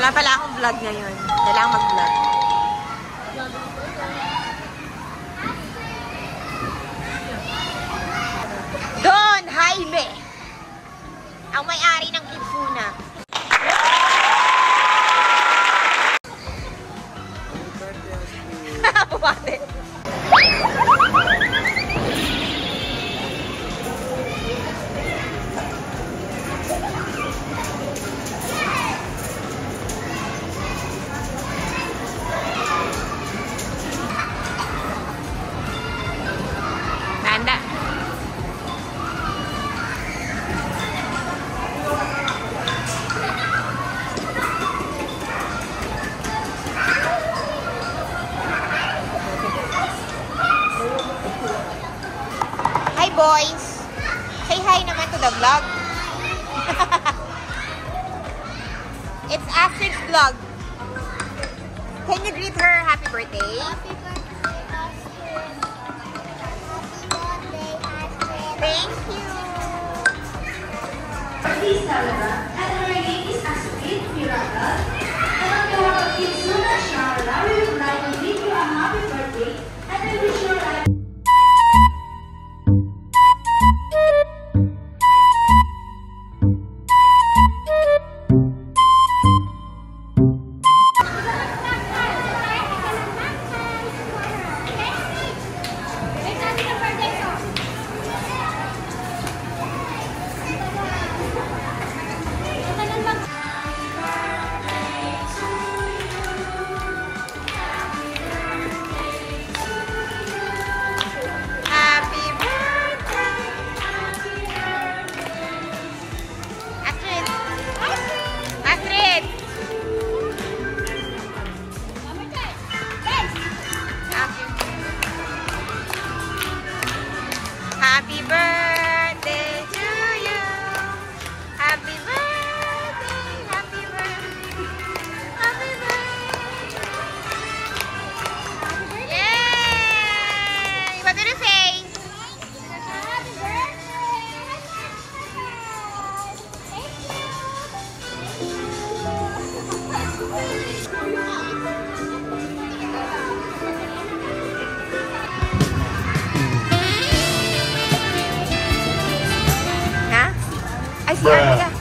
Wala pala akong vlog ngayon. Kailangan mag-vlog. Don Jaime! Ang may-ari ng Kitsuna. Bumate. Tanda. Hi boys! Say hi naman to the vlog. It's Astrid's vlog. Can you greet her happy birthday? Happy birthday, Astrid. Happy birthday, Astrid. Thank you! Please talaga, at her name is Astrid Miracle. And on behalf of Kitsuna Sharla, we would like to wish you a happy birthday and I wish your life. Happy birthday to you. Happy birthday, happy birthday, happy birthday. Yay! What did you say? Happy birthday. Ha? Ay, si Arya.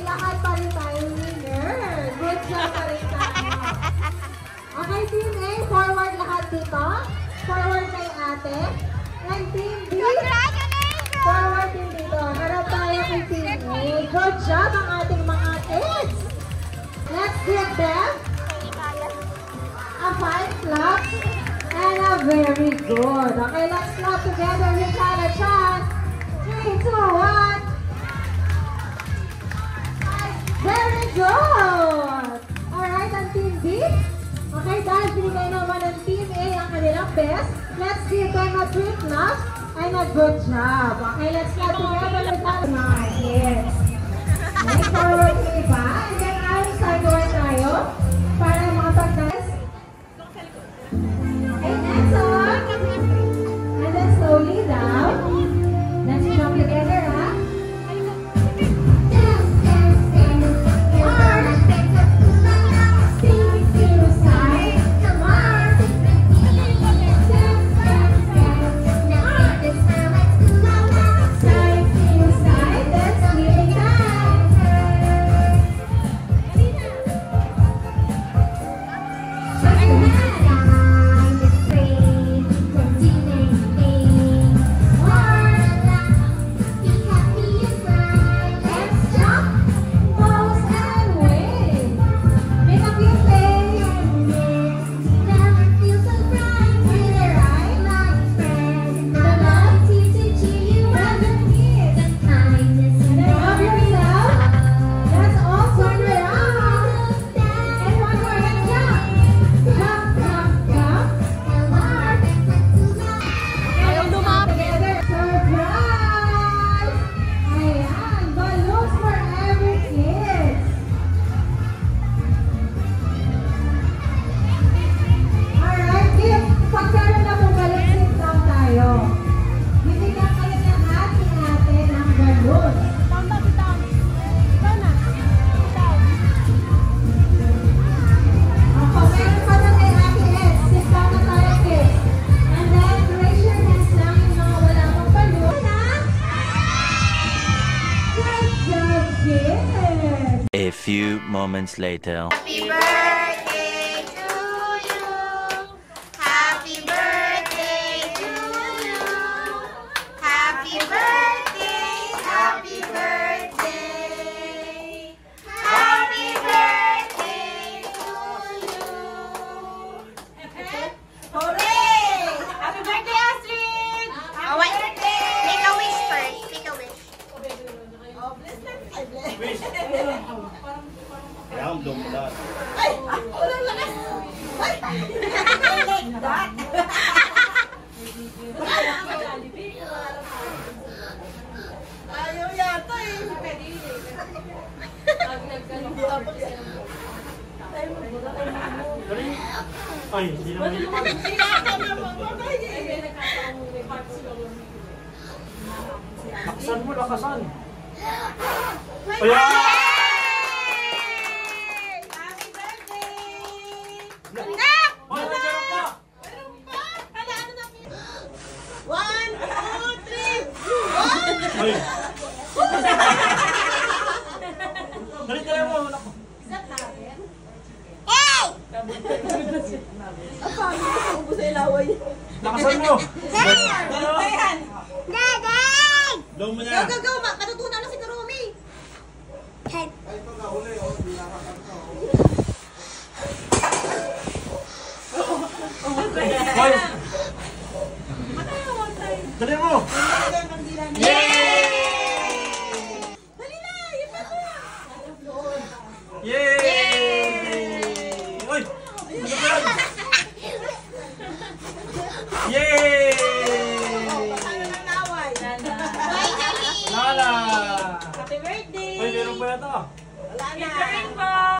Lahat pa rin tayo winner. Good job pa rin tayo. Okay, Team A, forward lahat dito. Forward kay ate. And Team B, forward din dito. Harap tayo kay Team A. Good job ang ating mga kids. Let's give them a 5 claps and a very good. Okay, let's clap together. We got a chance. 3, 2, 1. Very good! Alright, ang Team B. Okay, dahil binigay naman ng Team A ang kanilang best, let's give them a 3 claps and a good job. Okay, let's clap together with our mga kids. Okay, forward yung iba. And then, I'll start going tayo para makapag-dance. Okay, next on. And then slowly down. Let's jump together, ha? A few moments later. Happy birthday to you. Happy birthday to you. Happy birthday. Happy birthday. Happy birthday to you. Hooray! Happy birthday, Astrid! Oh, wait. Make a wish first. Make a wish. Kaya ang dumulad. Ay! Walang lakas! Ay! Like that! Ayaw yata eh. Ay, hindi naman. Lakasan mo, lakasan. Ayan! Happy birthday! Ay, nagkaroon pa! One, two, three! Ay! Dali, dali mo. Hey! Lakasan mo! Daddy! Daw mo na. Go, go, go! Matutunan na si Karumi! Hey! Hoy! Dali mo! Yay! Uy! Ano ba yan? Yay! Lala! Happy birthday! Uy, meron pa yata. Wala na.